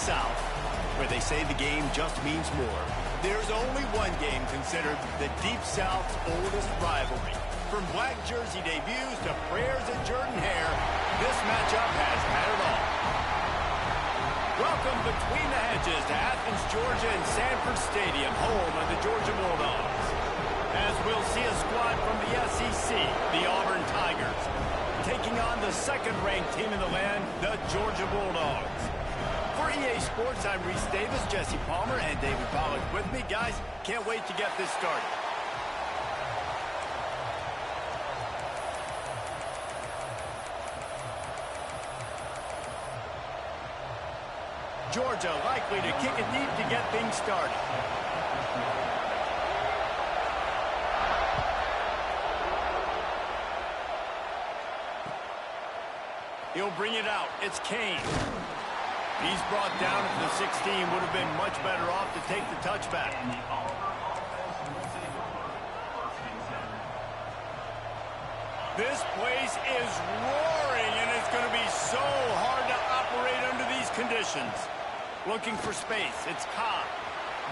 South, where they say the game just means more. There's only one game considered the Deep South's oldest rivalry. From black jersey debuts to prayers at Jordan Hare, this matchup has had it all. Welcome between the hedges to Athens, Georgia and Sanford Stadium, home of the Georgia Bulldogs. As we'll see a squad from the SEC, the Auburn Tigers, taking on the second-ranked team in the land, the Georgia Bulldogs. For EA Sports, I'm Reese Davis, Jesse Palmer, and David Pollack with me. Guys, can't wait to get this started. Georgia likely to kick it deep to get things started. He'll bring it out. It's Kane. He's brought down at the 16. Would have been much better off to take the touchback. This place is roaring, and it's going to be so hard to operate under these conditions. Looking for space. It's Cobb.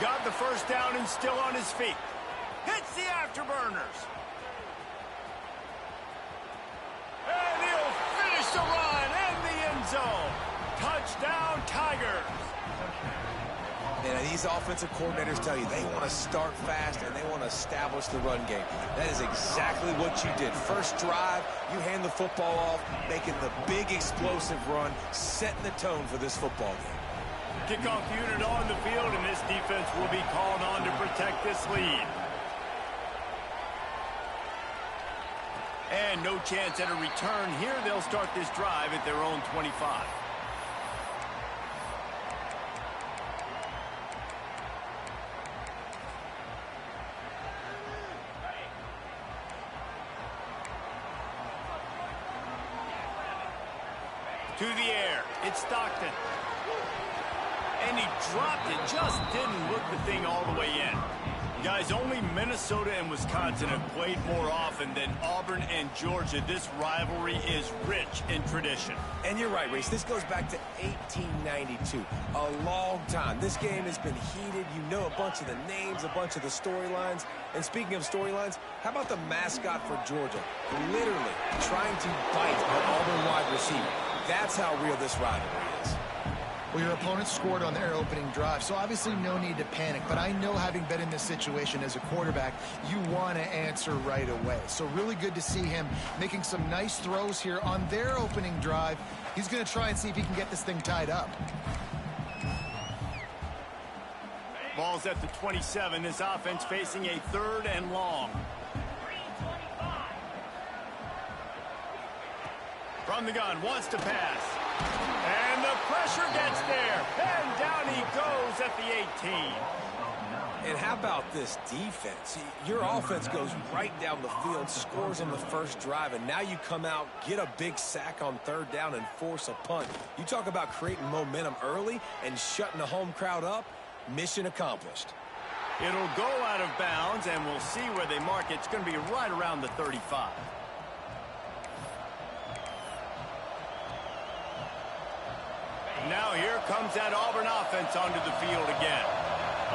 Got the first down and still on his feet. Hits the afterburners. And he'll finish the run in the end zone. Touchdown, Tigers. And these offensive coordinators tell you they want to start fast and they want to establish the run game. That is exactly what you did. First drive, you hand the football off, making the big explosive run, setting the tone for this football game. Kickoff unit on the field, and this defense will be called on to protect this lead. And no chance at a return here. They'll start this drive at their own 25. To the air. It's Stockton. And he dropped it. Just didn't look the thing all the way in. Guys, only Minnesota and Wisconsin have played more often than Auburn and Georgia. This rivalry is rich in tradition. And you're right, Reese. This goes back to 1892. A long time. This game has been heated. You know a bunch of the names, a bunch of the storylines. And speaking of storylines, how about the mascot for Georgia? Literally trying to bite an Auburn wide receiver. That's how real this rivalry is. Well, your opponent scored on their opening drive, so obviously no need to panic. But I know, having been in this situation as a quarterback, you want to answer right away. So really good to see him making some nice throws here on their opening drive. He's going to try and see if he can get this thing tied up. Ball's at the 27. This offense facing a 3rd and long. From the gun, wants to pass. And the pressure gets there. And down he goes at the 18. And how about this defense? Your offense goes right down the field, scores on the first drive, and now you come out, get a big sack on 3rd down, and force a punt. You talk about creating momentum early and shutting the home crowd up. Mission accomplished. It'll go out of bounds, and we'll see where they mark it. It's going to be right around the 35. Now here comes that Auburn offense onto the field again.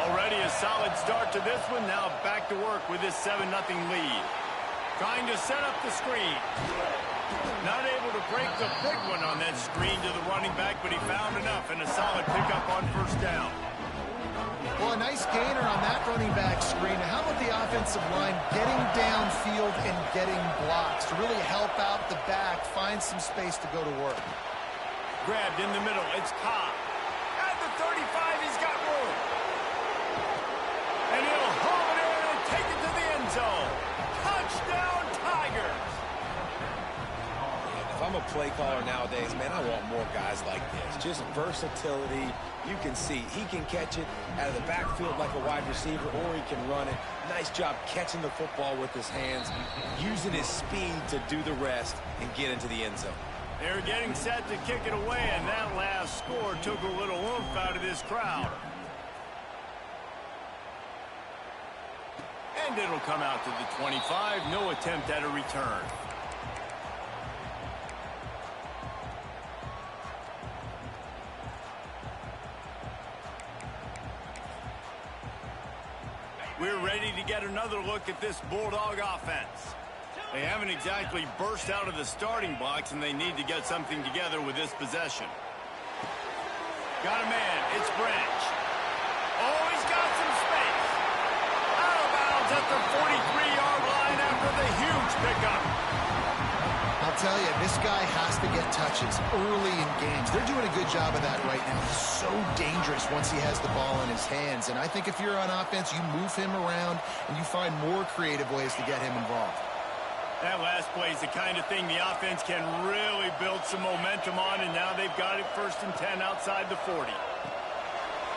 Already a solid start to this one. Now back to work with this 7-0 lead. Trying to set up the screen. Not able to break the big one on that screen to the running back, but he found enough and a solid pickup on first down. Well, a nice gainer on that running back screen. How about the offensive line getting downfield and getting blocks to really help out the back, find some space to go to work. Grabbed in the middle. It's Cobb. At the 35, he's got room. And he'll haul it in and take it to the end zone. Touchdown, Tigers. If I'm a play caller nowadays, man, I want more guys like this. Just versatility. You can see he can catch it out of the backfield like a wide receiver, or he can run it. Nice job catching the football with his hands, using his speed to do the rest and get into the end zone. They're getting set to kick it away, and that last score took a little oomph out of this crowd. And it'll come out to the 25. No attempt at a return. We're ready to get another look at this Bulldog offense. They haven't exactly burst out of the starting blocks, and they need to get something together with this possession. Got a man. It's Branch. Oh, he's got some space. Out of bounds at the 43-yard line after the huge pickup. Now I'll tell you, this guy has to get touches early in games. They're doing a good job of that right now. He's so dangerous once he has the ball in his hands. And I think if you're on offense, you move him around and you find more creative ways to get him involved. That last play is the kind of thing the offense can really build some momentum on, and now they've got it 1st and 10 outside the 40.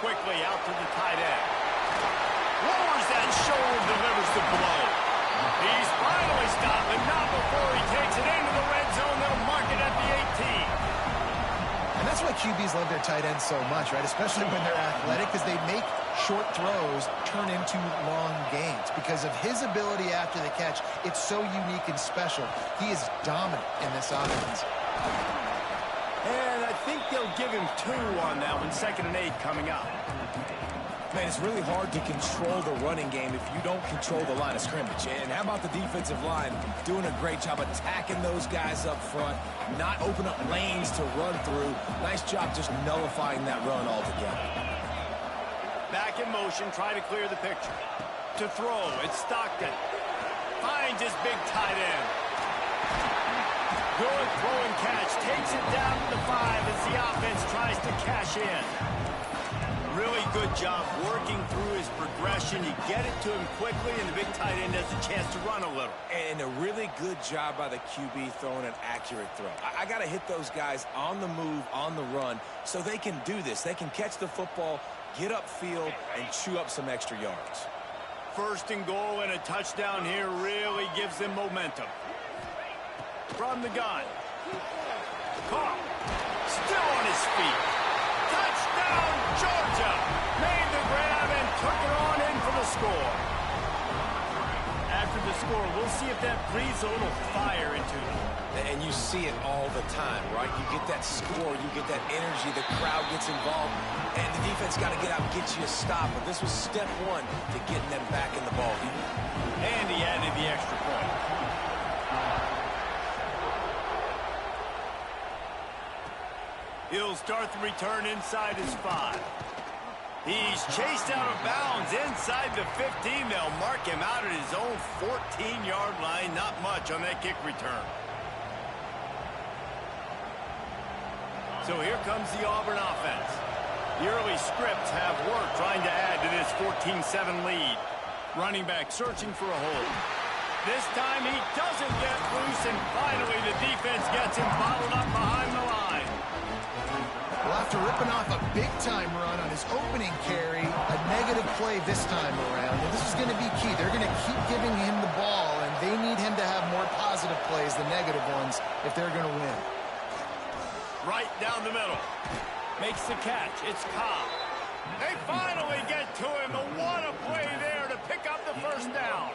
Quickly out to the tight end. Lowers that shoulder, delivers the blow. He's finally stopped, but not before he takes it into the red zone. They'll mark it at the 18. And that's why QBs love their tight ends so much, right? Especially when they're athletic, because they make short throws turn into long gains. Because of his ability after the catch, it's so unique and special. He is dominant in this offense. And I think they'll give him 2 on that one. 2nd and 8 coming up. Man, it's really hard to control the running game if you don't control the line of scrimmage. And how about the defensive line doing a great job attacking those guys up front, not open up lanes to run through. Nice job just nullifying that run altogether. Back in motion, try to clear the picture. To throw, it's Stockton. Finds his big tight end. Good throw and catch. Takes it down to the 5 as the offense tries to cash in. Really good job working through his progression. You get it to him quickly, and the big tight end has a chance to run a little. And a really good job by the QB throwing an accurate throw. I got to hit those guys on the move, on the run, so they can do this. They can catch the football, get upfield, and chew up some extra yards. 1st and goal and a touchdown here really gives them momentum. From the gun. Caught. Still on his feet. Touchdown, Georgia! Made the grab and took it on in for the score. After the score, we'll see if that breathes a little fire into them. And you see it all the time, right? You get that score, you get that energy, the crowd gets involved, and the defense got to get out and get you a stop. But this was step 1 to getting them back in the ball game. And he added the extra point. He'll start the return inside his 5. He's chased out of bounds inside the 15. They'll mark him out at his own 14-yard line. Not much on that kick return. So here comes the Auburn offense. The early scripts have worked trying to add to this 14-7 lead. Running back searching for a hole. This time he doesn't get loose, and finally the defense gets him bottled up behind the line. Well, after ripping off a big-time run on his opening carry, a negative play this time around. And this is going to be key. They're going to keep giving him the ball, and they need him to have more positive plays than negative ones if they're going to win. Right down the middle. Makes the catch. It's Cobb. They finally get to him. And what a play there to pick up the 1st down.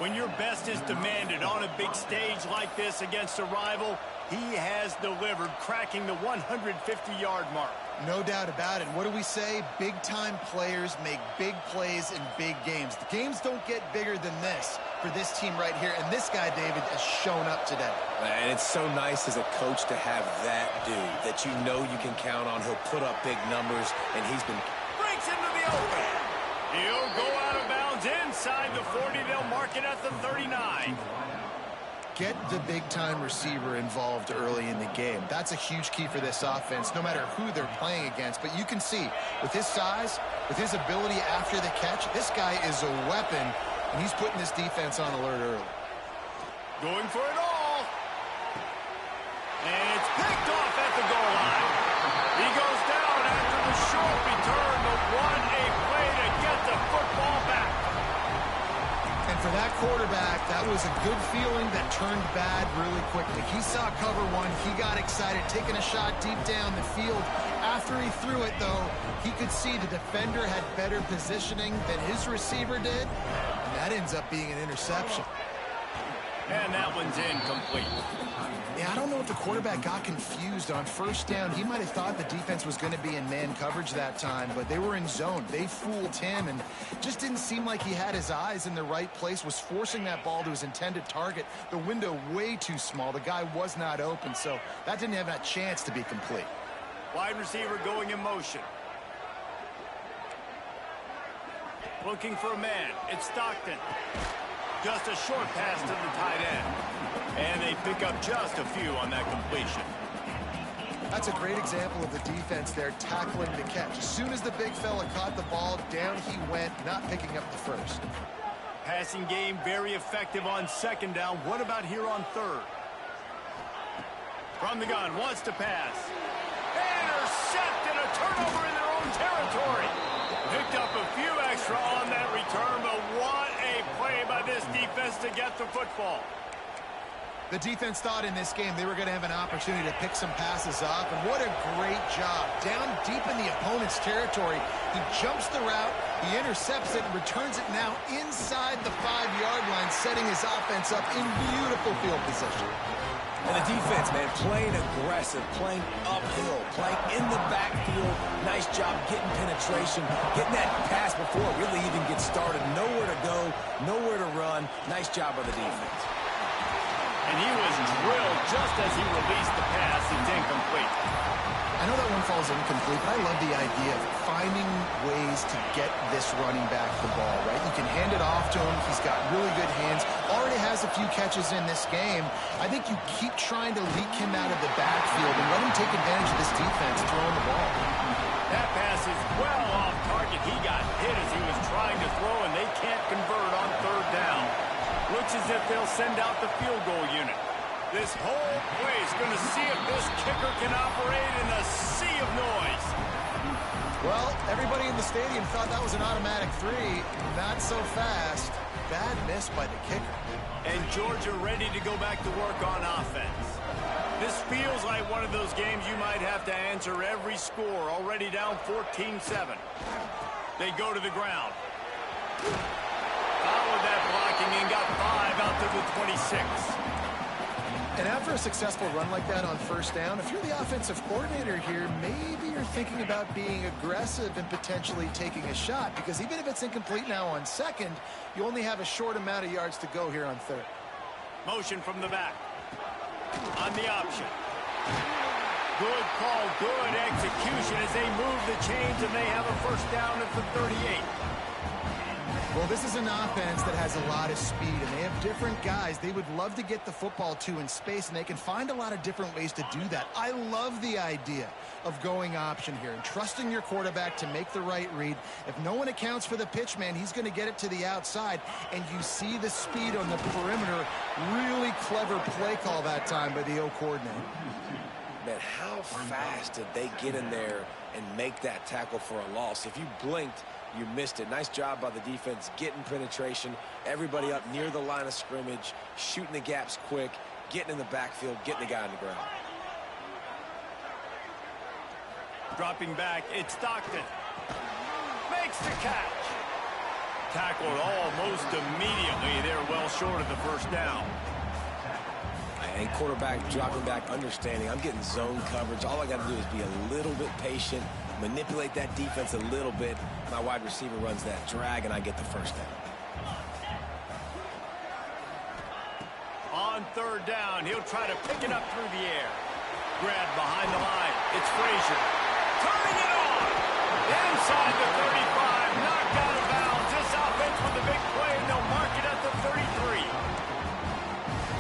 When your best is demanded on a big stage like this against a rival, he has delivered, cracking the 150-yard mark. No doubt about it. What do we say? Big-time players make big plays in big games. The games don't get bigger than this for this team right here. And this guy, David, has shown up today. And it's so nice as a coach to have that dude that you know you can count on. He'll put up big numbers, and he's been... Breaks into the open. He'll go out of bounds inside the 40. They'll mark it at the 39. Get the big-time receiver involved early in the game. That's a huge key for this offense, no matter who they're playing against. But you can see, with his size, with his ability after the catch, this guy is a weapon, and he's putting this defense on alert early. Going for it all. And it's picked off at the goal line. He goes down after the short return, but what a play to get the football back. And for that quarterback, that was a good feeling that turned bad really quickly. He saw cover 1. He got excited, taking a shot deep down the field. After he threw it, though, he could see the defender had better positioning than his receiver did. And that ends up being an interception. And that one's incomplete. Yeah, I don't know if the quarterback got confused on 1st down. He might have thought the defense was going to be in man coverage that time, but they were in zone. They fooled him, and just didn't seem like he had his eyes in the right place, was forcing that ball to his intended target. The window way too small. The guy was not open, so that didn't have that chance to be complete. Wide receiver going in motion. Looking for a man. It's Stockton. Just a short pass to the tight end. And they pick up just a few on that completion. That's a great example of the defense there tackling the catch. As soon as the big fella caught the ball, down he went, not picking up the first. Passing game very effective on second down. What about here on third? From the gun, wants to pass. Intercept and a turnover in their own territory. Picked up a few extra on that return, but what a play by this defense to get the football. The defense thought in this game they were going to have an opportunity to pick some passes off, and what a great job. Down deep in the opponent's territory, he jumps the route, he intercepts it, and returns it now inside the 5-yard line, setting his offense up in beautiful field position. And the defense, man, playing aggressive, playing uphill, playing in the backfield. Nice job getting penetration, getting that pass before it really even gets started. Nowhere to go, nowhere to run. Nice job by the defense. And he was drilled just as he released the pass. It's incomplete. I know that one falls incomplete, but I love the idea of finding ways to get this running back the ball, right? You can hand it off to him. He's got really good hands. Already has a few catches in this game. I think you keep trying to leak him out of the backfield and let him take advantage of this defense throwing the ball. That pass is well off target. He got hit as he was trying to throw, and they can't convert on third down. Looks as if they'll send out the field goal unit. This whole place going to see if this kicker can operate in a sea of noise. Well, everybody in the stadium thought that was an automatic 3. Not so fast. Bad miss by the kicker. And Georgia ready to go back to work on offense. This feels like one of those games you might have to answer every score. Already down 14-7. They go to the ground. Followed that blocking and got 5 out to the 26. And after a successful run like that on first down, if you're the offensive coordinator here, maybe you're thinking about being aggressive and potentially taking a shot, because even if it's incomplete now on second, you only have a short amount of yards to go here on third. Motion from the back. On the option. Good call, good execution as they move the chains, and they have a first down at the 38. Well, this is an offense that has a lot of speed, and they have different guys they would love to get the football to in space, and they can find a lot of different ways to do that. I love the idea of going option here and trusting your quarterback to make the right read. If no one accounts for the pitch, man, he's going to get it to the outside, and you see the speed on the perimeter. Really clever play call that time by the O coordinator. Man, how fast did they get in there and make that tackle for a loss? If you blinked, you missed it. Nice job by the defense getting penetration. Everybody up near the line of scrimmage, shooting the gaps quick, getting in the backfield, getting the guy on the ground. Dropping back, it's Stockton. Makes the catch. Tackled almost immediately. They're well short of the first down. And quarterback dropping back, understanding I'm getting zone coverage. All I got to do is be a little bit patient, manipulate that defense a little bit. My wide receiver runs that drag, and I get the first down. On third down, he'll try to pick it up through the air. Grab behind the line. It's Frazier. Turning it on. Inside the 35. Knocked out of bounds. This offense with a big play, and they'll mark it at the 33.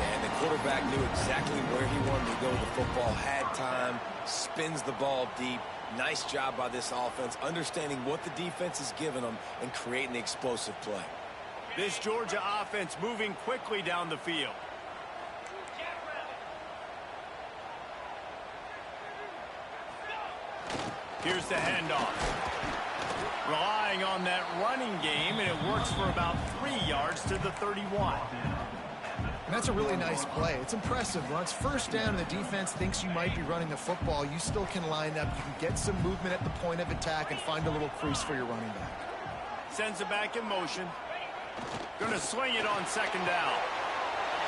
And the quarterback knew exactly where he wanted to go with the football. Had time. Spins the ball deep. Nice job by this offense, understanding what the defense is giving them and creating the explosive play. This Georgia offense moving quickly down the field. Here's the handoff. Relying on that running game, and it works for about 3 yards to the 31. And that's a really nice play. It's impressive. Once first down and the defense thinks you might be running the football, you still can line up. You can get some movement at the point of attack and find a little crease for your running back. Sends it back in motion. Going to swing it on second down.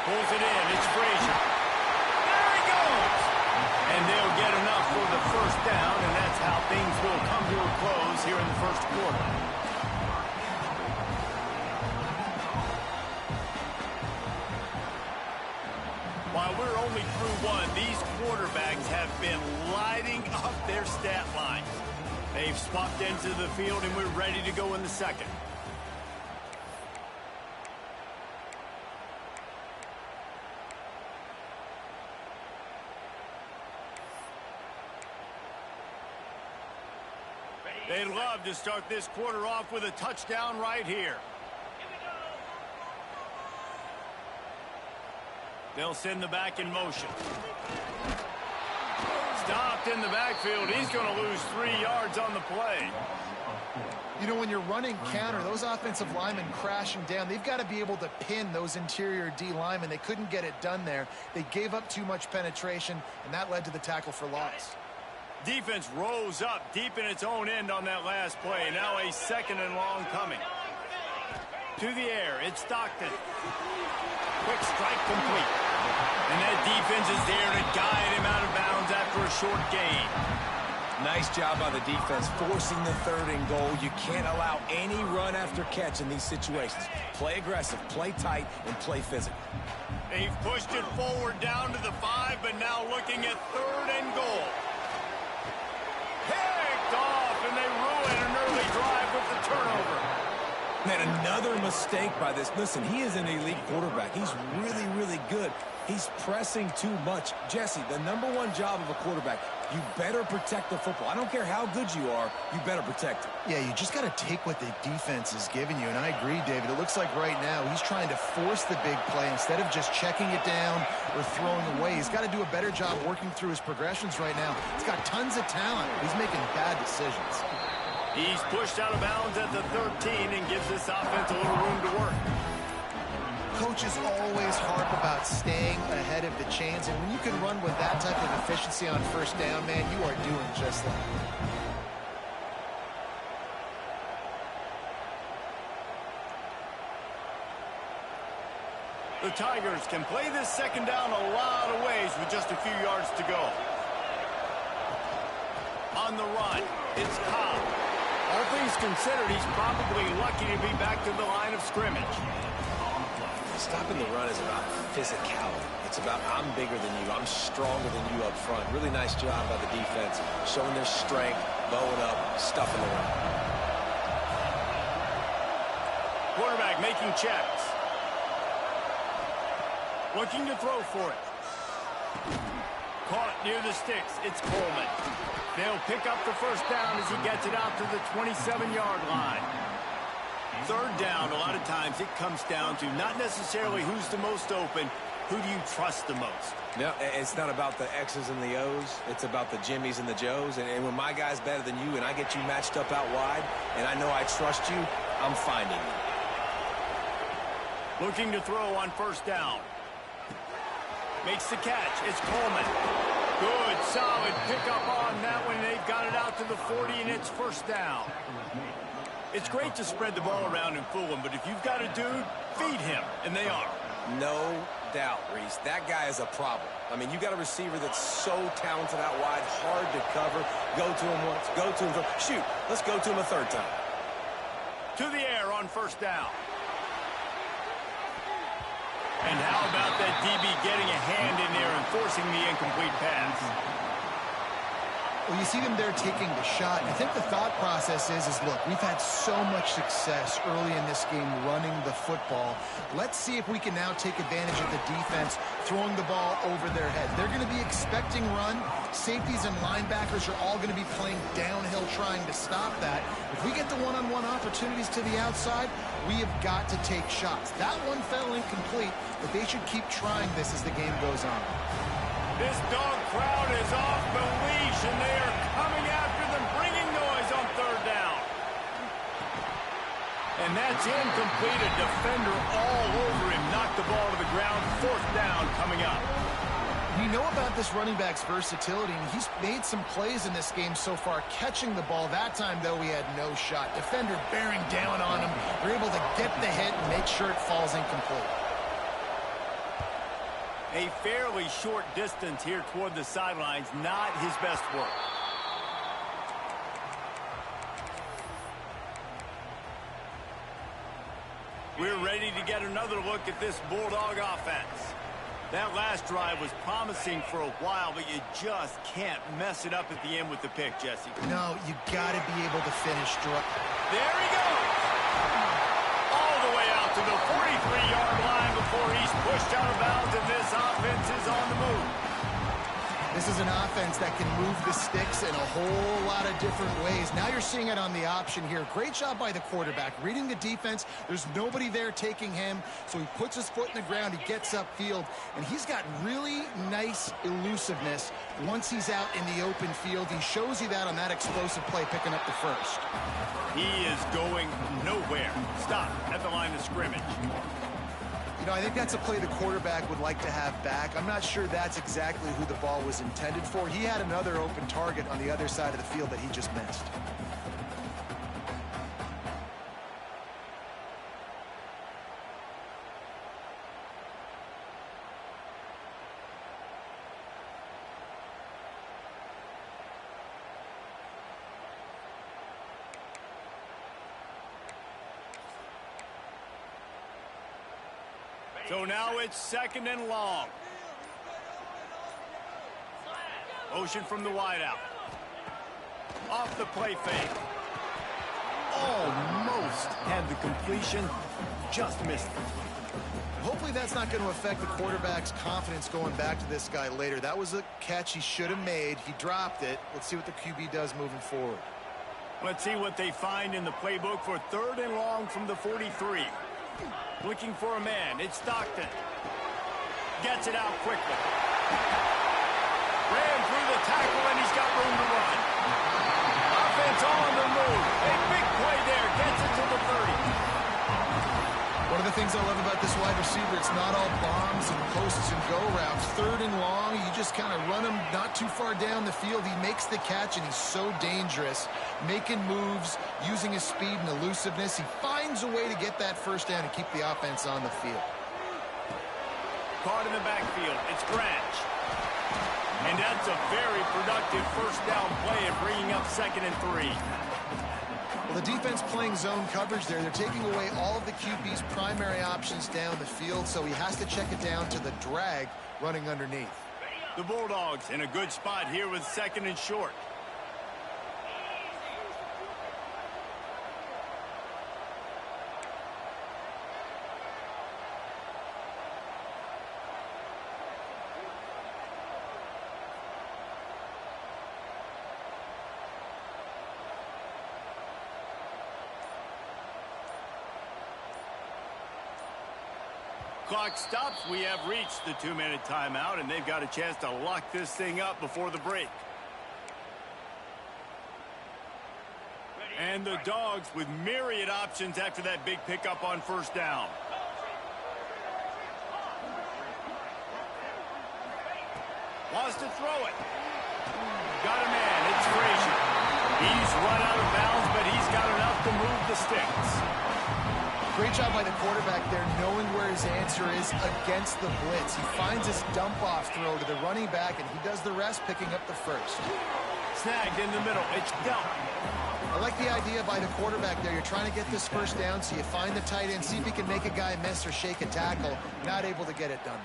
Pulls it in. It's Frazier. There he goes. And they'll get enough for the first down, and that's how things will come to a close here in the first quarter. While we're only through one, these quarterbacks have been lighting up their stat lines. They've swapped into the field, and we're ready to go in the second. They'd love to start this quarter off with a touchdown right here. They'll send the back in motion. Stopped in the backfield. He's going to lose 3 yards on the play. You know, when you're running counter, those offensive linemen crashing down, they've got to be able to pin those interior D linemen. They couldn't get it done there. They gave up too much penetration, and that led to the tackle for loss. Defense rose up deep in its own end on that last play. Now a 2nd and long coming. To the air, it's Stockton. Quick strike complete. And that defense is there to guide him out of bounds after a short gain. Nice job by the defense forcing the 3rd and goal. You can't allow any run after catch in these situations. Play aggressive, play tight, and play physical. They've pushed it forward down to the 5, but now looking at 3rd and goal. Picked off, and they ruin an early drive with the turnover. Man, another mistake by this. Listen, he is an elite quarterback. He's really, really good. He's pressing too much. Jesse, the #1 job of a quarterback, you better protect the football. I don't care how good you are, you better protect it. Yeah, you just got to take what the defense is giving you, and I agree, David. It looks like right now he's trying to force the big play instead of just checking it down or throwing away. He's got to do a better job working through his progressions right now. He's got tons of talent. He's making bad decisions. He's pushed out of bounds at the 13 and gives this offense a little room to work. Coaches always harp about staying ahead of the chains, and when you can run with that type of efficiency on 1st down, man, you are doing just that. The Tigers can play this 2nd down a lot of ways with just a few yards to go. On the run, it's Cobb. All things considered, he's probably lucky to be back to the line of scrimmage. Stopping the run is about physicality. It's about I'm bigger than you, I'm stronger than you up front. Really nice job by the defense, showing their strength, bowing up, stuffing the run. Quarterback making checks. Looking to throw for it. Caught near the sticks. It's Coleman. They'll pick up the 1st down as he gets it out to the 27-yard line. 3rd down, a lot of times it comes down to not necessarily who's the most open, who do you trust the most? No, it's not about the X's and the O's. It's about the Jimmies and the Joes. And when my guy's better than you and I get you matched up out wide and I know I trust you, I'm finding you. Looking to throw on 1st down. Makes the catch. It's Coleman. Good, solid pickup on that one. They've got it out to the 40, and it's 1st down. It's great to spread the ball around and fool him, but if you've got a dude, feed him, and they are. No doubt, Reese. That guy is a problem. I mean, you got a receiver that's so talented out wide, hard to cover. Go to him once, go to him. Shoot, let's go to him a 3rd time. To the air on 1st down. And how about that DB getting a hand in there and forcing the incomplete pass? Well, you see them there taking the shot. I think the thought process is look, we've had so much success early in this game running the football. Let's see if we can now take advantage of the defense throwing the ball over their head. They're going to be expecting run. Safeties and linebackers are all going to be playing downhill trying to stop that. If we get the one-on-one opportunities to the outside, we have got to take shots. That one fell incomplete, but they should keep trying this as the game goes on. This dog crowd is off the leash, and they are coming after them, bringing noise on 3rd down. And that's incomplete. A defender all over him. Knocked the ball to the ground. 4th down coming up. We know about this running back's versatility, and he's made some plays in this game so far, catching the ball. That time, though, he had no shot. Defender bearing down on him. They're able to get the hit and make sure it falls incomplete. A fairly short distance here toward the sidelines. Not his best work. We're ready to get another look at this Bulldog offense. That last drive was promising for a while, but you just can't mess it up at the end with the pick, Jesse. No, you got to be able to finish dry. There he goes! All the way out to the 43-yard line before he's pushed out of bounds, and this offense is on the move. This This is an offense that can move the sticks in a whole lot of different ways. Now you're seeing it on the option here. Great job by the quarterback. Reading the defense, there's nobody there taking him, so he puts his foot in the ground, he gets upfield, and he's got really nice elusiveness once he's out in the open field. He shows you that on that explosive play, picking up the first. He is going nowhere. Stop at the line of scrimmage. You know, I think that's a play the quarterback would like to have back. I'm not sure that's exactly who the ball was intended for. He had another open target on the other side of the field that he just missed. So now it's 2nd and long. Motion from the wideout. Off the play fake. Almost had the completion. Just missed it. Hopefully that's not going to affect the quarterback's confidence going back to this guy later. That was a catch he should have made. He dropped it. Let's see what the QB does moving forward. Let's see what they find in the playbook for 3rd and long from the 43. Looking for a man. It's Stockton. Gets it out quickly. Ran through the tackle, and he's got room to run. Offense on the move. A big play there. Gets it to the 30. One of the things I love about this wide receiver, it's not all bombs and posts and go routes. 3rd and long, you just kind of run him not too far down the field. He makes the catch, and he's so dangerous, making moves, using his speed and elusiveness. He finds a way to get that first down and keep the offense on the field. Caught in the backfield. It's Branch. And that's a very productive first down play of bringing up 2nd and 3. Well, the defense playing zone coverage there. They're taking away all of the QB's primary options down the field, so he has to check it down to the drag running underneath. The Bulldogs in a good spot here with 2nd and short. Clock stops. We have reached the 2-minute timeout, and they've got a chance to lock this thing up before the break. And the Dogs with myriad options after that big pickup on first down. Wants to throw it. Got a man. It's Frazier. He's run out of bounds, but he's got enough to move the sticks. Great job by the quarterback there, knowing where his answer is against the blitz. He finds his dump-off throw to the running back, and he does the rest, picking up the first. Snagged in the middle. It's Dump. I like the idea by the quarterback there. You're trying to get this first down, so you find the tight end, see if he can make a guy miss or shake a tackle. Not able to get it done.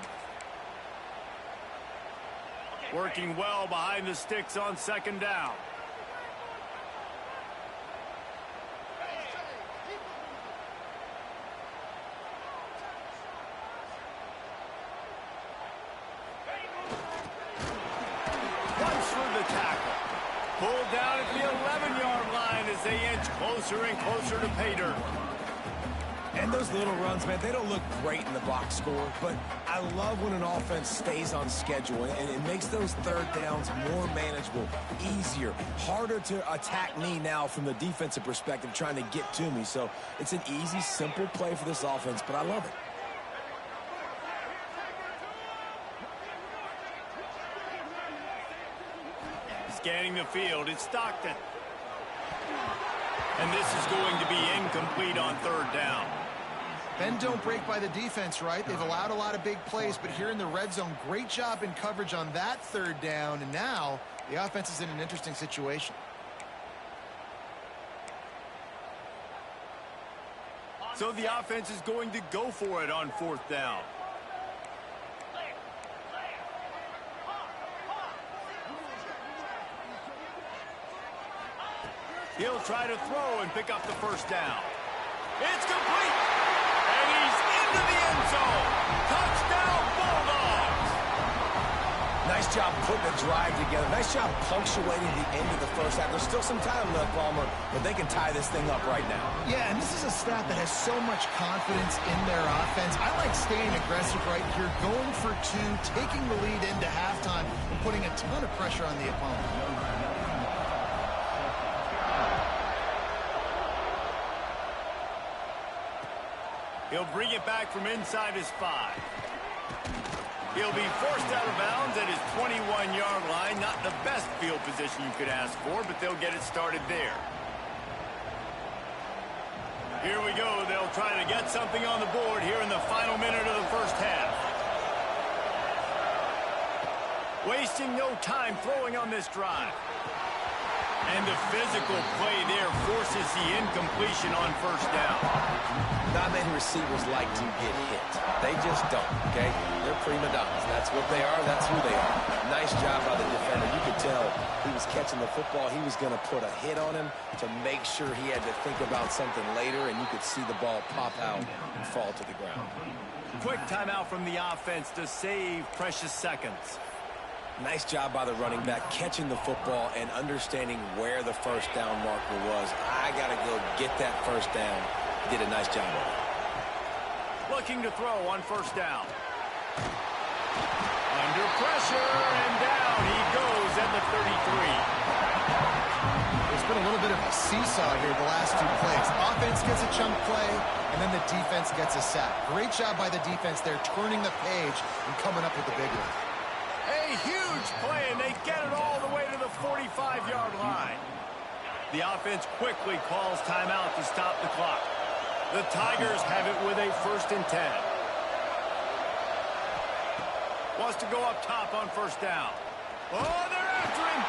Working well behind the sticks on 2nd down. Pulled down at the 11-yard line as they inch closer and closer to pay dirt. And those little runs, man, they don't look great in the box score, but I love when an offense stays on schedule, and it makes those 3rd downs more manageable, easier, harder to attack me now from the defensive perspective trying to get to me. So it's an easy, simple play for this offense, but I love it. Scanning the field, it's Stockton. And this is going to be incomplete on 3rd down. Bend don't break by the defense, right? They've allowed a lot of big plays, but here in the red zone, great job in coverage on that 3rd down, and now the offense is in an interesting situation. So the offense is going to go for it on 4th down. He'll try to throw and pick up the first down. It's complete. And he's into the end zone. Touchdown, Bulldogs. Nice Nice job putting a drive together. Nice job punctuating the end of the first half. There's still some time left, Palmer, but they can tie this thing up right now. Yeah, and this is a staff that has so much confidence in their offense. I like staying aggressive right here, going for two, taking the lead into halftime, and putting a ton of pressure on the opponent. He'll bring it back from inside his 5. He'll be forced out of bounds at his 21-yard line. Not the best field position you could ask for, but they'll get it started there. Here we go. They'll try to get something on the board here in the final minute of the first half. Wasting no time throwing on this drive. And the physical play there forces the incompletion on first down. Not many receivers like to get hit. They just don't, okay? They're prima donnas. That's what they are. That's who they are. Nice job by the defender. You could tell he was catching the football. He was going to put a hit on him to make sure he had to think about something later, and you could see the ball pop out and fall to the ground. Quick timeout from the offense to save precious seconds. Nice job by the running back, catching the football and understanding where the first down marker was. I got to go get that first down. He did a nice job of it. Looking to throw on first down. Under pressure, and down he goes at the 33. There's been a little bit of a seesaw here the last two plays. Offense gets a chunk play, and then the defense gets a sack. Great job by the defense there, turning the page and coming up with the big one. A huge play, and they get it all the way to the 45-yard line. The offense quickly calls timeout to stop the clock. The Tigers have it with a 1st and 10. Wants to go up top on first down. Oh, they're after him.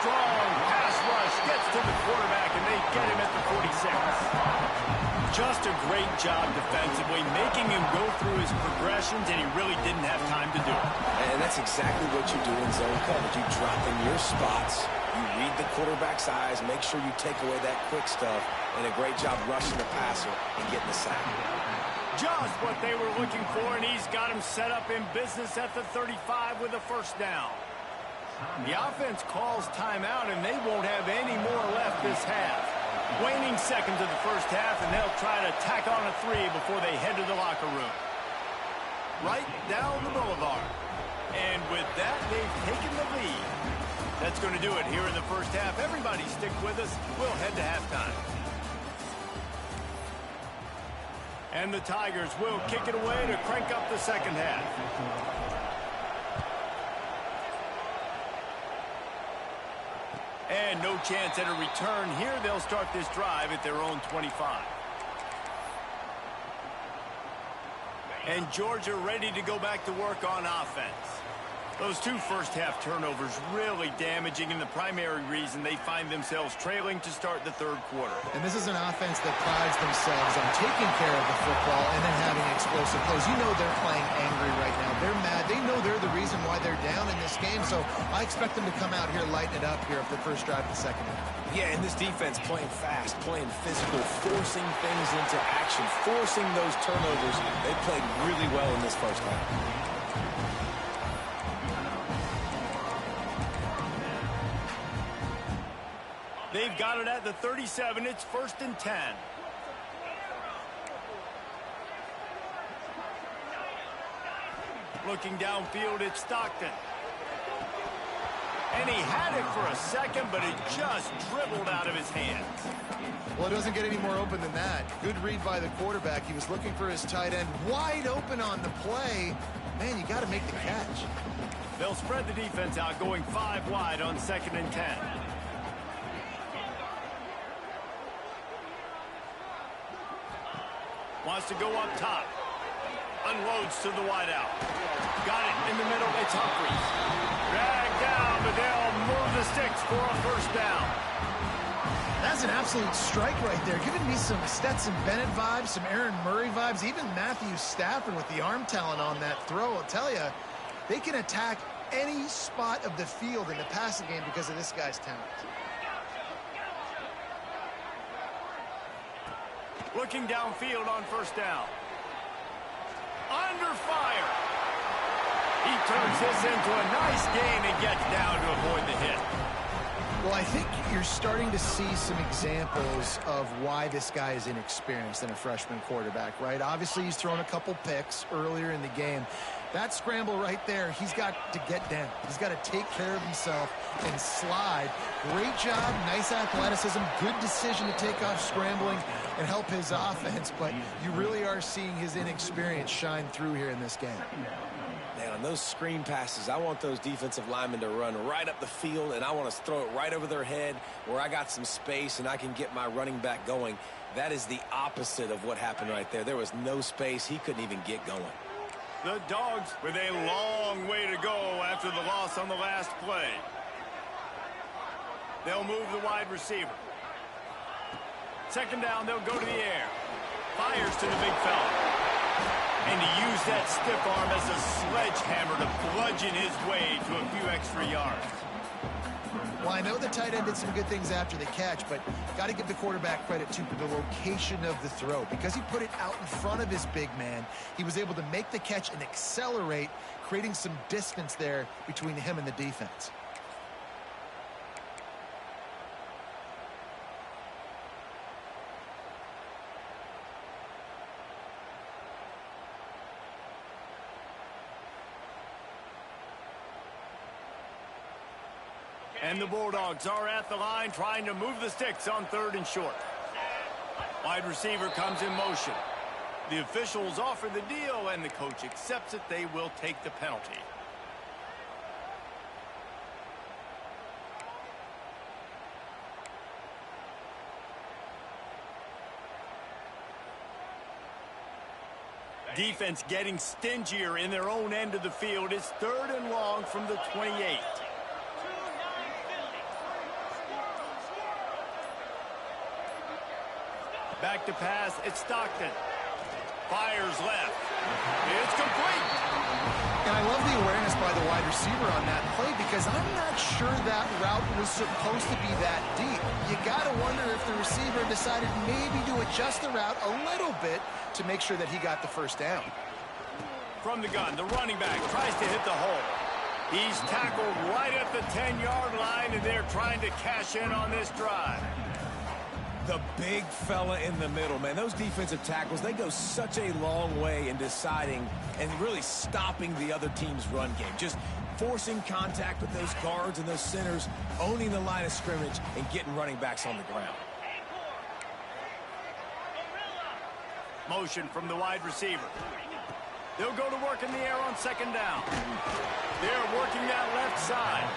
Strong pass rush gets to the quarterback, and they get him at the 46. Just a great job defensively, making him go through his progressions, and he really didn't have time to do it. And that's exactly what you do in zone coverage. You drop in your spots, you read the quarterback's eyes, make sure you take away that quick stuff, and a great job rushing the passer and getting the sack. Just what they were looking for, and he's got him set up in business at the 35 with a first down. The offense calls timeout, and they won't have any more left this half. Waning seconds of the first half, and they'll try to tack on a 3 before they head to the locker room. Right down the boulevard. And with that, they've taken the lead. That's going to do it here in the first half. Everybody stick with us. We'll head to halftime. And the Tigers will kick it away to crank up the second half. And no chance at a return here. They'll start this drive at their own 25. And Georgia ready to go back to work on offense. Those 2 first-half turnovers really damaging, and the primary reason they find themselves trailing to start the 3rd quarter. And this is an offense that prides themselves on taking care of the football and then having explosive plays. You know they're playing angry right now. They're mad. They know they're the reason why they're down in this game, so I expect them to come out here, lighten it up here for the first drive of the second half. Yeah, and this defense playing fast, playing physical, forcing things into action, forcing those turnovers. They played really well in this first half. They've got it at the 37. It's 1st and 10. Looking downfield, it's Stockton. And he had it for a second, but it just dribbled out of his hands. Well, it doesn't get any more open than that. Good read by the quarterback. He was looking for his tight end. Wide open on the play. Man, you got to make the catch. They'll spread the defense out, going 5 wide on 2nd and 10. Wants to go up top. Unloads to the wideout. Got it in the middle. It's Humphries. Dragged down, but they'll move the sticks for a first down. That's an absolute strike right there. Giving me some Stetson Bennett vibes, some Aaron Murray vibes, even Matthew Stafford with the arm talent on that throw. I'll tell you, they can attack any spot of the field in the passing game because of this guy's talent. Looking downfield on first down. Under fire. He turns this into a nice gain and gets down to avoid the hit. Well, I think you're starting to see some examples of why this guy is inexperienced in a freshman quarterback, right? Obviously, he's thrown a couple picks earlier in the game. That scramble right there, he's got to get down. He's got to take care of himself and slide. Great job, nice athleticism, good decision to take off scrambling and help his offense, but you really are seeing his inexperience shine through here in this game. Man, on those screen passes, I want those defensive linemen to run right up the field, and I want to throw it right over their head where I got some space and I can get my running back going. That is the opposite of what happened right there. There was no space. He couldn't even get going. The Dogs with a long way to go after the loss on the last play. They'll move the wide receiver. Second down, they'll go to the air. Fires to the big fella. And to use that stiff arm as a sledgehammer to bludgeon his way to a few extra yards. Well, I know the tight end did some good things after the catch, but got to give the quarterback credit, too, for the location of the throw. Because he put it out in front of his big man, he was able to make the catch and accelerate, creating some distance there between him and the defense. And the Bulldogs are at the line trying to move the sticks on 3rd and short. Wide receiver comes in motion. The officials offer the deal, and the coach accepts it. They will take the penalty. Defense getting stingier in their own end of the field. It's 3rd and long from the 28. Back to pass, it's Stockton. Fires left. It's complete. And I love the awareness by the wide receiver on that play because I'm not sure that route was supposed to be that deep. You got to wonder if the receiver decided maybe to adjust the route a little bit to make sure that he got the first down. From the gun, the running back tries to hit the hole. He's tackled right at the 10-yard line, and they're trying to cash in on this drive. The big fella in the middle, man. Those defensive tackles, they go such a long way in deciding and really stopping the other team's run game. Just forcing contact with those guards and those centers, owning the line of scrimmage, and getting running backs on the ground. Motion from the wide receiver. They'll go to work in the air on 2nd down. They're working that left side.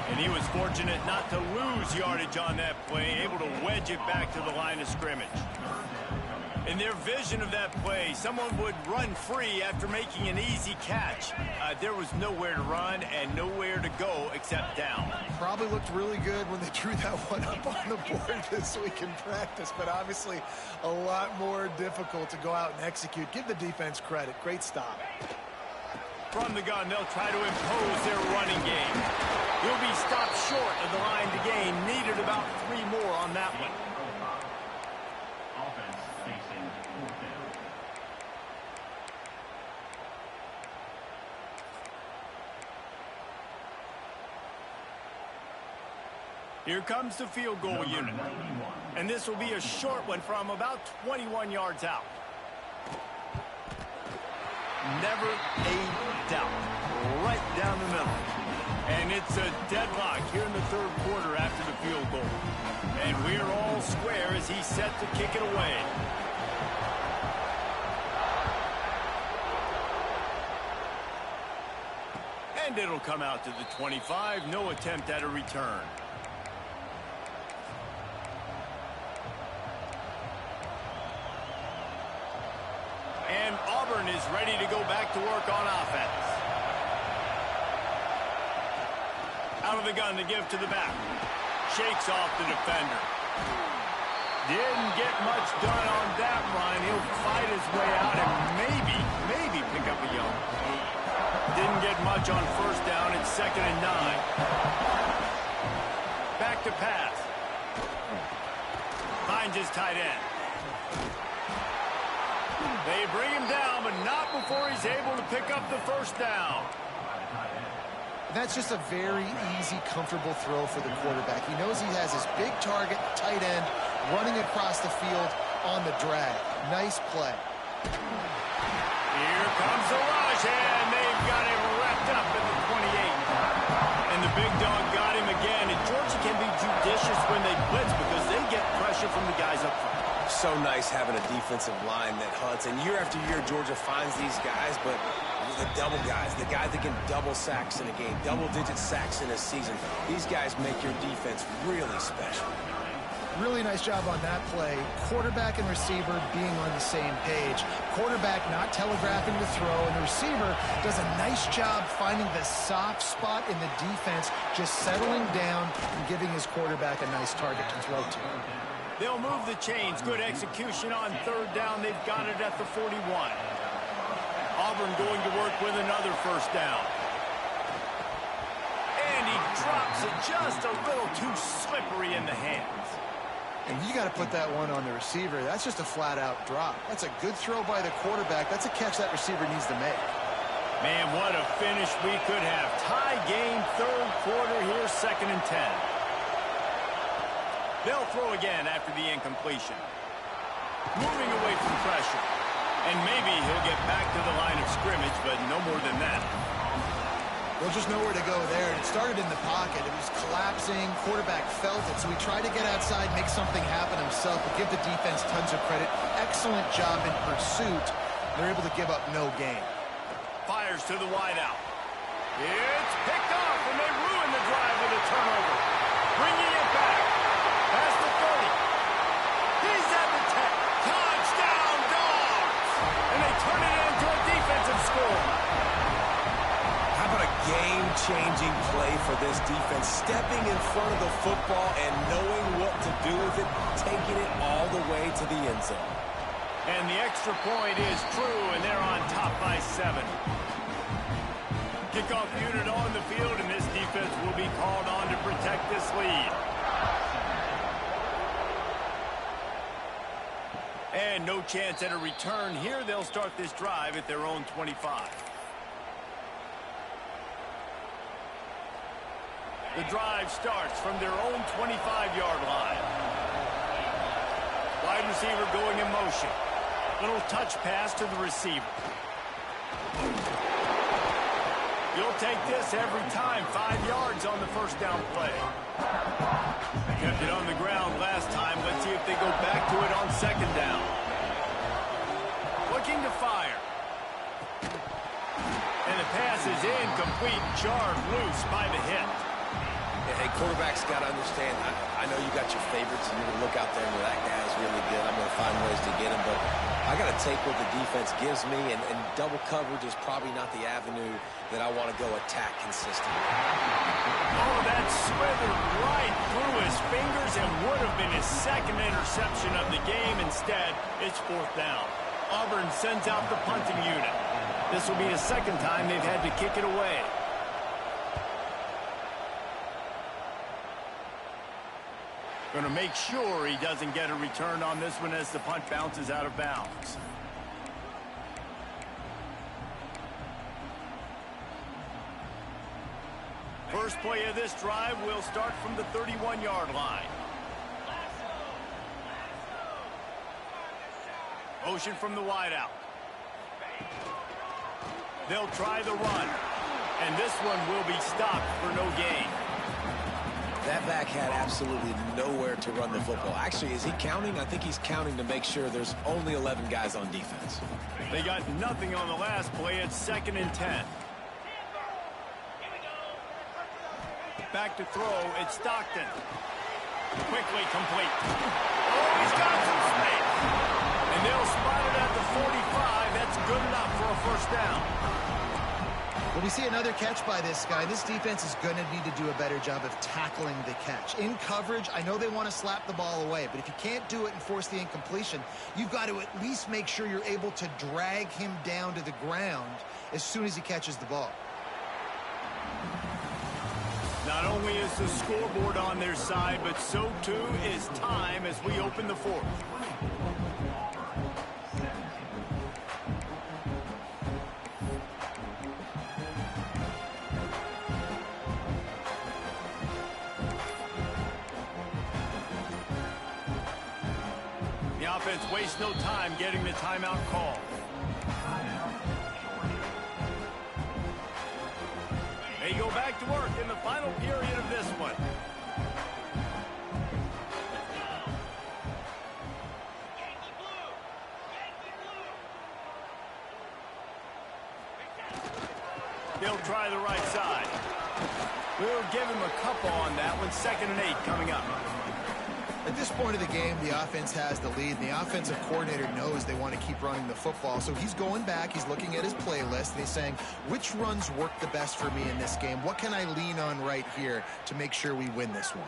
And he was fortunate not to lose yardage on that play, able to wedge it back to the line of scrimmage. In their vision of that play, someone would run free after making an easy catch. There was nowhere to run and nowhere to go except down. Probably looked really good when they drew that one up on the board this week in practice, but obviously a lot more difficult to go out and execute. Give the defense credit. Great stop. From the gun, they'll try to impose their running game. He'll be stopped short of the line to gain. Needed about 3 more on that one. Here comes the field goal unit. And this will be a short one from about 21 yards out. Never a doubt. Right down the middle. And it's a deadlock here in the 3rd quarter after the field goal. And we're all square as he's set to kick it away. And it'll come out to the 25. No attempt at a return. And Auburn is ready to go back to work on offense. Out of the gun to give to the back. Shakes off the defender. Didn't get much done on that run. He'll fight his way out and maybe pick up a yard. Didn't get much on 1st down. It's 2nd and 9. Back to pass. Finds his tight end. They bring him down, but not before he's able to pick up the 1st down. And that's just a very easy, comfortable throw for the quarterback. He knows he has his big target, tight end, running across the field on the drag. Nice play. Here comes the rush, and they've got him wrapped up in the 28. And the big dog got him again. And Georgia can be judicious when they blitz because they get pressure from the guys up front. So nice having a defensive line that hunts. And year after year, Georgia finds these guys, but the double guys, the guys that can double sacks in a game, double-digit sacks in a season. These guys make your defense really special. Really nice job on that play. Quarterback and receiver being on the same page. Quarterback not telegraphing the throw, and the receiver does a nice job finding the soft spot in the defense, just settling down and giving his quarterback a nice target to throw to. They'll move the chains. Good execution on third down. They've got it at the 41. Auburn going to work with another first down. And he drops it just a little too slippery in the hands. And you got to put that one on the receiver. That's just a flat-out drop. That's a good throw by the quarterback. That's a catch that receiver needs to make. Man, what a finish we could have. Tie game, third quarter here, 2nd and 10. They'll throw again after the incompletion. Moving away from pressure. And maybe he'll get back to the line of scrimmage, but no more than that. There's just nowhere to go there. It started in the pocket. It was collapsing. Quarterback felt it, so he tried to get outside, make something happen himself, but give the defense tons of credit. Excellent job in pursuit. They're able to give up no gain. Fires to the wideout. It's picked off, and they ruin the drive with a turnover. Bringing it back. Past the 30. He's at the 10. Touchdown, Dogs! And they turn it into a defensive score. How about a game-changing play for this defense? Stepping in front of the football and knowing what to do with it, taking it all the way to the end zone. And the extra point is true, and they're on top by 7. Kickoff unit on the field, and this defense will be called on to protect this lead. And no chance at a return here. They'll start this drive at their own 25. The drive starts from their own 25-yard line. Wide receiver going in motion. Little touch pass to the receiver. You'll take this every time. 5 yards on the first down play. Kept it on the ground last time. Let's see if they go back to it on 2nd down. Looking to fire. And the pass is incomplete. Jarred loose by the hit. Hey, quarterbacks got to understand, I know you got your favorites, and you're going to look out there and that guy's really good. I'm going to find ways to get him, but I got to take what the defense gives me, and double coverage is probably not the avenue that I want to go attack consistently. Oh, that slithered right through his fingers and would have been his 2nd interception of the game. Instead, it's 4th down. Auburn sends out the punting unit. This will be the 2nd time they've had to kick it away. Going to make sure he doesn't get a return on this one as the punt bounces out of bounds. First play of this drive will start from the 31-yard line. Motion from the wideout. They'll try the run. And this one will be stopped for no gain. That back had absolutely nowhere to run the football. Actually, is he counting? I think he's counting to make sure there's only 11 guys on defense. They got nothing on the last play. It's 2nd and 10. Back to throw. It's Stockton. Quickly complete. Oh, he's got some space. And they'll spot it at the 45. That's good enough for a first down. Well, we see another catch by this guy. This defense is going to need to do a better job of tackling the catch. In coverage, I know they want to slap the ball away, but if you can't do it and force the incompletion, you've got to at least make sure you're able to drag him down to the ground as soon as he catches the ball. Not only is the scoreboard on their side, but so too is time as we open the 4th. waste no time getting the timeout call. They go back to work in the final period of this one. They'll try the right side. We'll give him a couple on that one. 2nd and 8 coming up. At this point of the game, the offense has the lead, and the offensive coordinator knows they want to keep running the football. So he's going back, he's looking at his playlist, and he's saying, which runs work the best for me in this game? What can I lean on right here to make sure we win this one?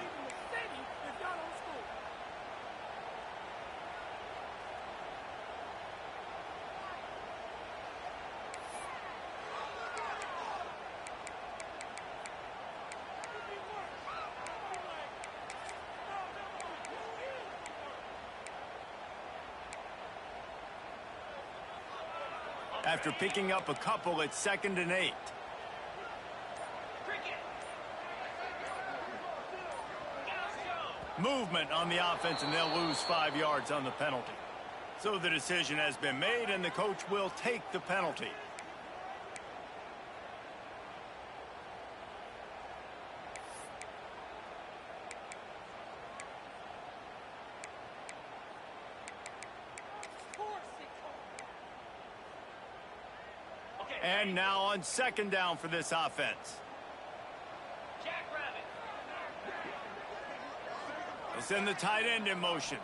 After picking up a couple, it's 2nd and 8. Movement on the offense, and they'll lose 5 yards on the penalty. So the decision has been made, and the coach will take the penalty. And now on 2nd down for this offense. They send the tight end in motion.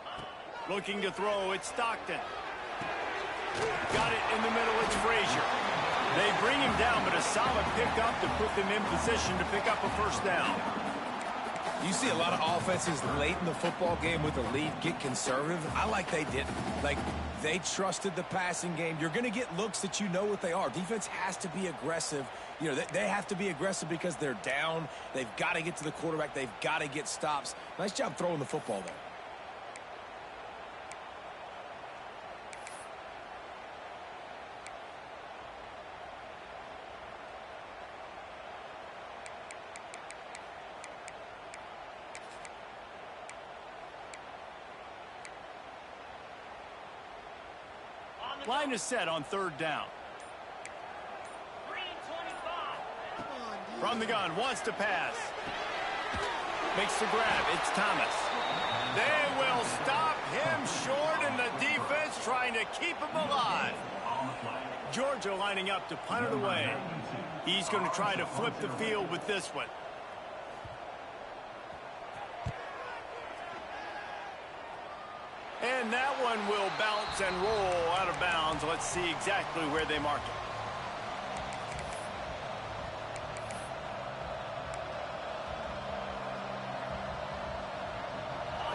Looking to throw, it's Stockton. Got it in the middle, it's Frazier. They bring him down, but a solid pickup to put them in position to pick up a 1st down. You see a lot of offenses late in the football game with the lead get conservative. I like they didn't. Like, they trusted the passing game. You're going to get looks that you know what they are. Defense has to be aggressive. You know, they have to be aggressive because they're down. They've got to get to the quarterback. They've got to get stops. Nice job throwing the football there. Line is set on 3rd down. From the gun, wants to pass. Makes the grab, it's Thomas. They will stop him short, and the defense trying to keep him alive. Georgia lining up to punt it away. He's going to try to flip the field with this one. And that one will bounce and roll out of bounds. Let's see exactly where they mark it.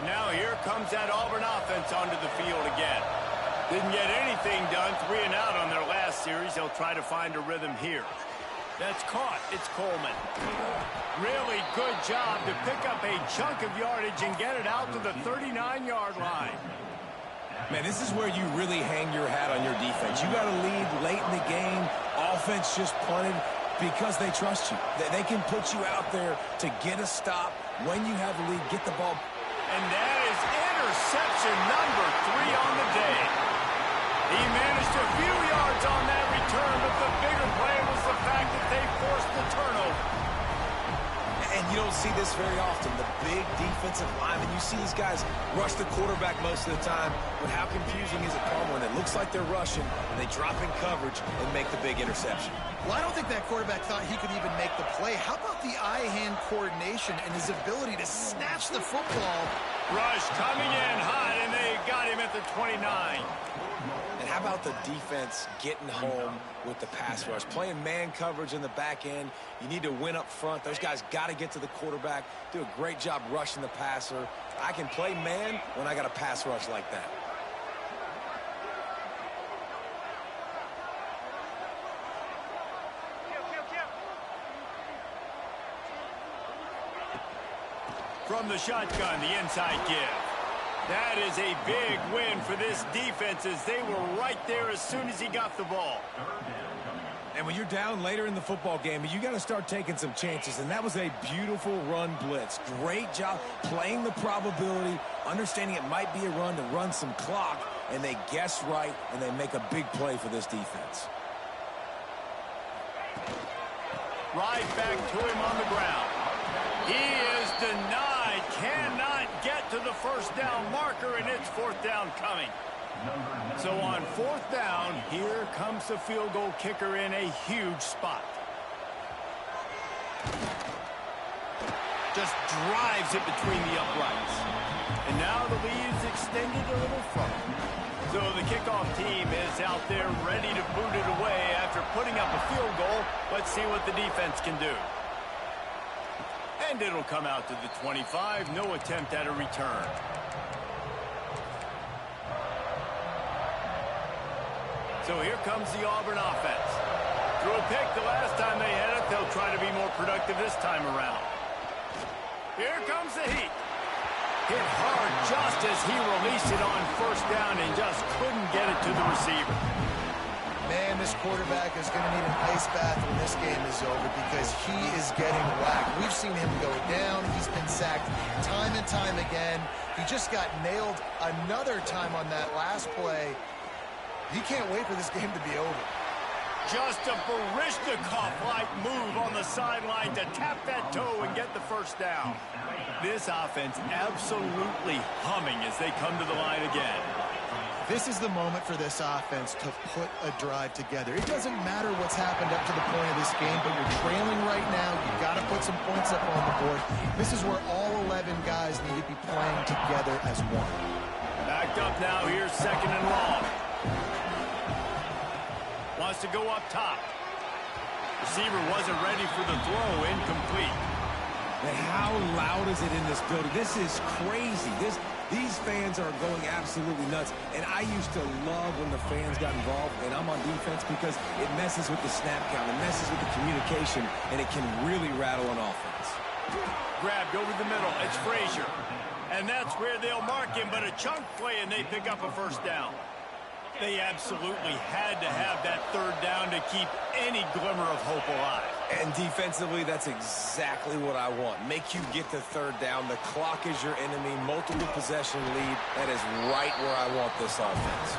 Now here comes that Auburn offense onto the field again. Didn't get anything done, 3 and out on their last series. They'll try to find a rhythm here. That's caught. It's Coleman. Really good job to pick up a chunk of yardage and get it out to the 39-yard line. Man, this is where you really hang your hat on your defense. You got to lead late in the game. Offense just punted because they trust you. They can put you out there to get a stop when you have the lead, get the ball. And that is interception number 3 on the day. He managed a few yards on that return, but the bigger play was the fact that they forced the turnover. And you don't see this very often. The big defensive linemen, you see these guys rush the quarterback most of the time, but how confusing is it, Palmer, when it looks like they're rushing and they drop in coverage and make the big interception? Well, I don't think that quarterback thought he could even make the play. How about the eye-hand coordination and his ability to snatch the football? Rush coming in hot, and they got him at the 29. And how about the defense getting home with the pass rush? Playing man coverage in the back end. You need to win up front. Those guys got to get to the quarterback, do a great job rushing the passer. I can play man when I got a pass rush like that. From the shotgun, the inside give. That is a big win for this defense as they were right there as soon as he got the ball. And when you're down later in the football game, you got to start taking some chances, and that was a beautiful run blitz. Great job playing the probability, understanding it might be a run to run some clock, and they guess right, and they make a big play for this defense. Right back to him on the ground. He is denied. Cannot get to the first down marker, and it's fourth down coming. So on fourth down, here comes the field goal kicker in a huge spot. Just drives it between the uprights. And now the lead's extended a little further. So the kickoff team is out there ready to boot it away after putting up a field goal. Let's see what the defense can do. And it'll come out to the 25. No attempt at a return. So here comes the Auburn offense. Threw a pick the last time they had it. They'll try to be more productive this time around. Here comes the heat. Hit hard just as he released it on first down and just couldn't get it to the receiver. Man, this quarterback is going to need an ice bath when this game is over because he is getting whacked. We've seen him go down. He's been sacked time and time again. He just got nailed another time on that last play. He can't wait for this game to be over. Just a Baryshnikov-like move on the sideline to tap that toe and get the first down. This offense absolutely humming as they come to the line again. This is the moment for this offense to put a drive together. It doesn't matter what's happened up to the point of this game, but you're trailing right now. You've got to put some points up on the board. This is where all 11 guys need to be playing together as one. Backed up now. Here's second and long. Wants to go up top. Receiver wasn't ready for the throw. Incomplete. And how loud is it in this building? This is crazy. These fans are going absolutely nuts. And I used to love when the fans got involved, and I'm on defense because it messes with the snap count. It messes with the communication, and it can really rattle an offense. Grabbed over the middle. It's Frazier. And that's where they'll mark him, but a chunk play, and they pick up a first down. They absolutely had to have that third down to keep any glimmer of hope alive. And defensively, that's exactly what I want. Make you get the third down. The clock is your enemy. Multiple possession lead. That is right where I want this offense.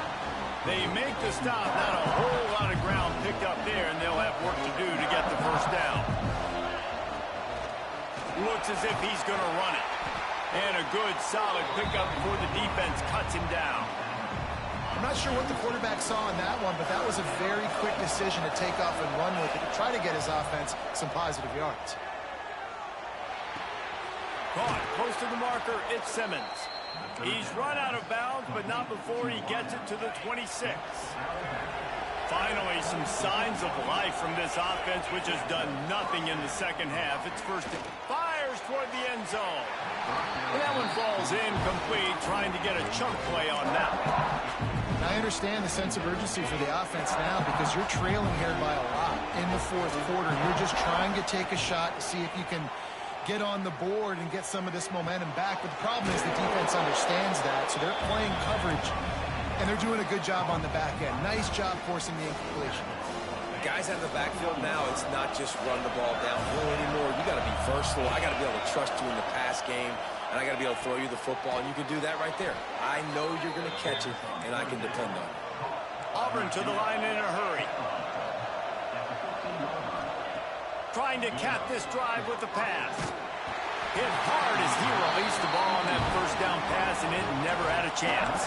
They make the stop. Not a whole lot of ground picked up there, and they'll have work to do to get the first down. Looks as if he's going to run it. And a good, solid pickup before the defense cuts him down. I'm not sure what the quarterback saw on that one, but that was a very quick decision to take off and run with it to try to get his offense some positive yards. Caught close to the marker, it's Simmons. He's run out of bounds, but not before he gets it to the 26. Finally, some signs of life from this offense, which has done nothing in the second half. It's first and fires toward the end zone. And that one falls incomplete, trying to get a chunk play on that one. I understand the sense of urgency for the offense now because you're trailing here by a lot in the fourth quarter. You're just trying to take a shot to see if you can get on the board and get some of this momentum back. But the problem is the defense understands that, so they're playing coverage, and they're doing a good job on the back end. Nice job forcing the incompletion. Guys out of the backfield now, it's not just run the ball downhill anymore. You got to be versatile. I got to be able to trust you in the pass game. And I got to be able to throw you the football, and you can do that right there. I know you're going to catch it, and I can depend on it. Auburn to the line in a hurry. Trying to cap this drive with the pass. Hit hard as he released the ball on that first down pass, and it never had a chance.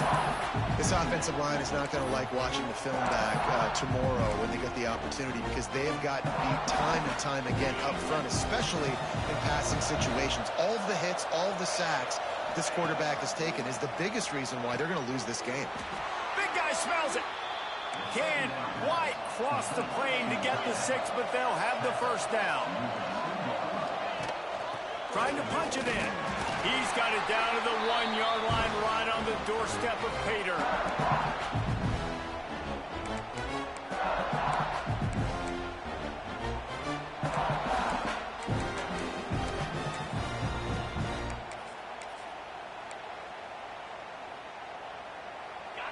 This offensive line is not going to like watching the film back tomorrow when they get the opportunity because they have gotten beat time and time again up front, especially in passing situations. All of the hits, all of the sacks this quarterback has taken is the biggest reason why they're going to lose this game. Big guy smells it. Can White cross the plane to get the 6, but they'll have the first down. Trying to punch it in. He's got it down to the 1-yard line right on the doorstep of Pater.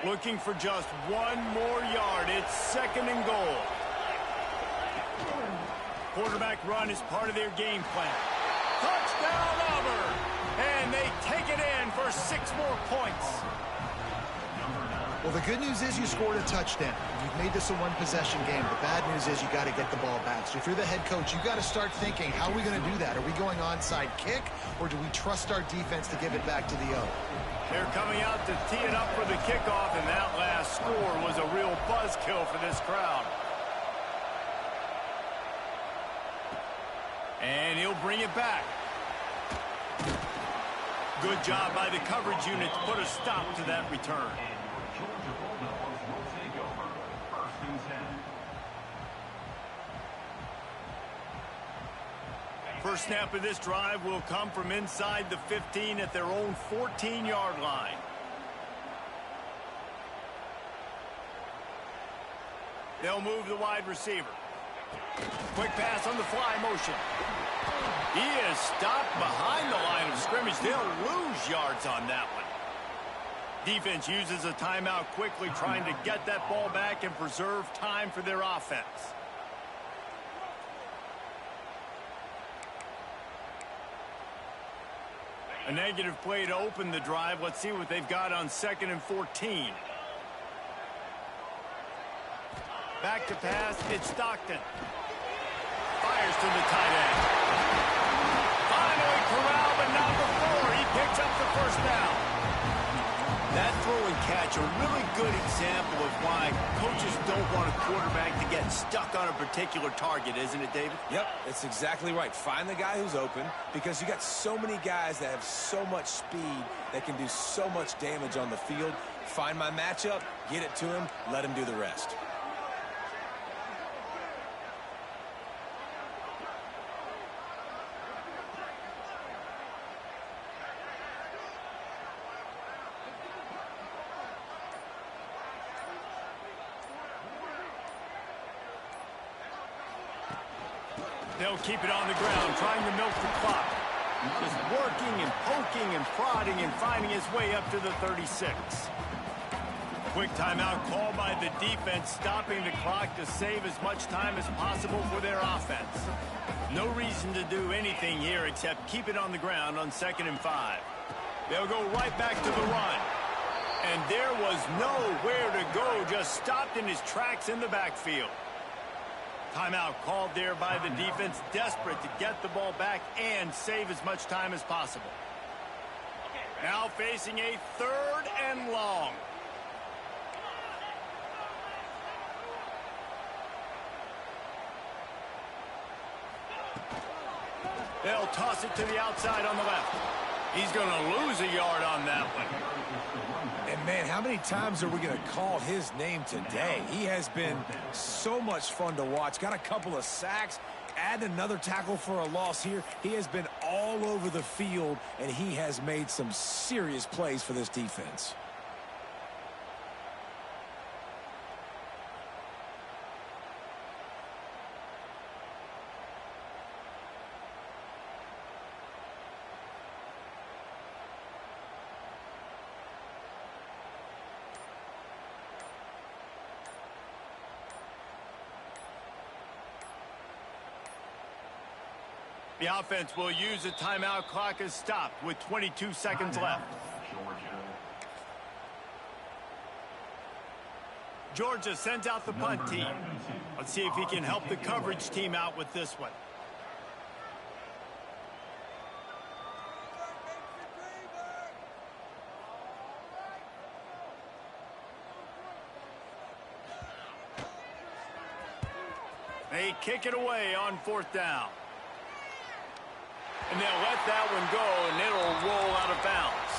Looking for just one more yard. It's second and goal. Quarterback run is part of their game plan. Touchdown, Auburn! And they take it in for 6 more points. Well, the good news is you scored a touchdown. You've made this a one-possession game. The bad news is you got to get the ball back. So if you're the head coach, you got to start thinking, how are we going to do that? Are we going onside kick, or do we trust our defense to give it back to the O? They're coming out to tee it up for the kickoff, and that last score was a real buzzkill for this crowd. And he'll bring it back. Good job by the coverage unit to put a stop to that return. First snap of this drive will come from inside the 15 at their own 14-yard line. They'll move the wide receiver. Quick pass on the fly motion. He is stopped behind the line of scrimmage. They'll lose yards on that one. Defense uses a timeout quickly, trying to get that ball back and preserve time for their offense. A negative play to open the drive. Let's see what they've got on 2nd and 14. Back to pass. It's Stockton. Fires to the tight end. Finally corralled, but not before. He picks up the first down. That throw and catch, a really good example of why coaches don't want a quarterback to get stuck on a particular target, isn't it, David? Yep, that's exactly right. Find the guy who's open, because you got so many guys that have so much speed that can do so much damage on the field. Find my matchup, get it to him, let him do the rest. They'll keep it on the ground, trying to milk the clock. Just working and poking and prodding and finding his way up to the 36. Quick timeout called by the defense, stopping the clock to save as much time as possible for their offense. No reason to do anything here except keep it on the ground on 2nd and 5. They'll go right back to the run. And there was nowhere to go, just stopped in his tracks in the backfield. Timeout called there by the defense, desperate to get the ball back and save as much time as possible. Now facing a 3rd and long. They'll toss it to the outside on the left. He's going to lose a yard on that one. And, man, how many times are we going to call his name today? He has been so much fun to watch. Got a couple of sacks. Add another tackle for a loss here. He has been all over the field, and he has made some serious plays for this defense. The offense will use a timeout. Clock is stopped with 22 seconds left. Georgia sends out the punt team. Let's see if he can help the coverage team out with this one. They kick it away on 4th down. And they'll let that one go, and it'll roll out of bounds.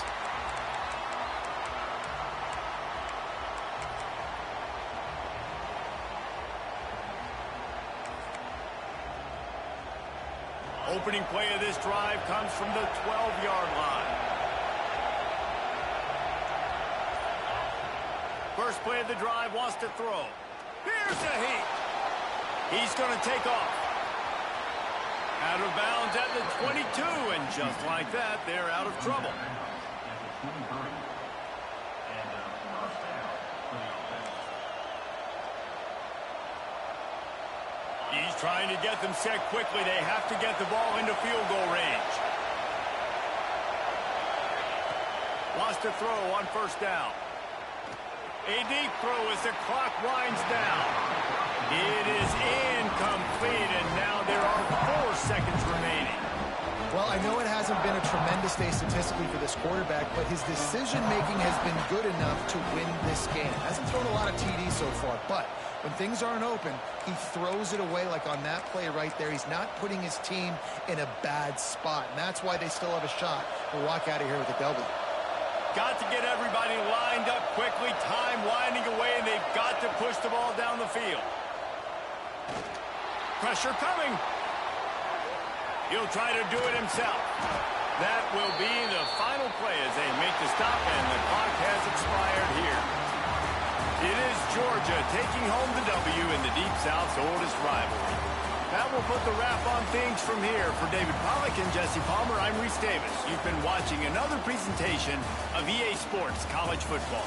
Opening play of this drive comes from the 12-yard line. First play of the drive, wants to throw. Here's the heat. He's going to take off. Out of bounds at the 22, and just like that, they're out of trouble. He's trying to get them set quickly. They have to get the ball into field goal range. Lost a throw on 1st down. A deep throw as the clock winds down. It is incomplete, and now there are 4 seconds remaining. Well, I know it hasn't been a tremendous day statistically for this quarterback, but his decision-making has been good enough to win this game. Hasn't thrown a lot of TDs so far, but when things aren't open, he throws it away like on that play right there. He's not putting his team in a bad spot, and that's why they still have a shot to walk out of here with a W. Got to get everybody lined up quickly. Time winding away, and they've got to push the ball down the field. Pressure coming. He'll try to do it himself. That will be the final play as they make the stop, and the clock has expired here. It is Georgia taking home the W in the Deep South's oldest rivalry. That will put the wrap on things from here. For David Pollack and Jesse Palmer, I'm Reese Davis. You've been watching another presentation of EA Sports College Football.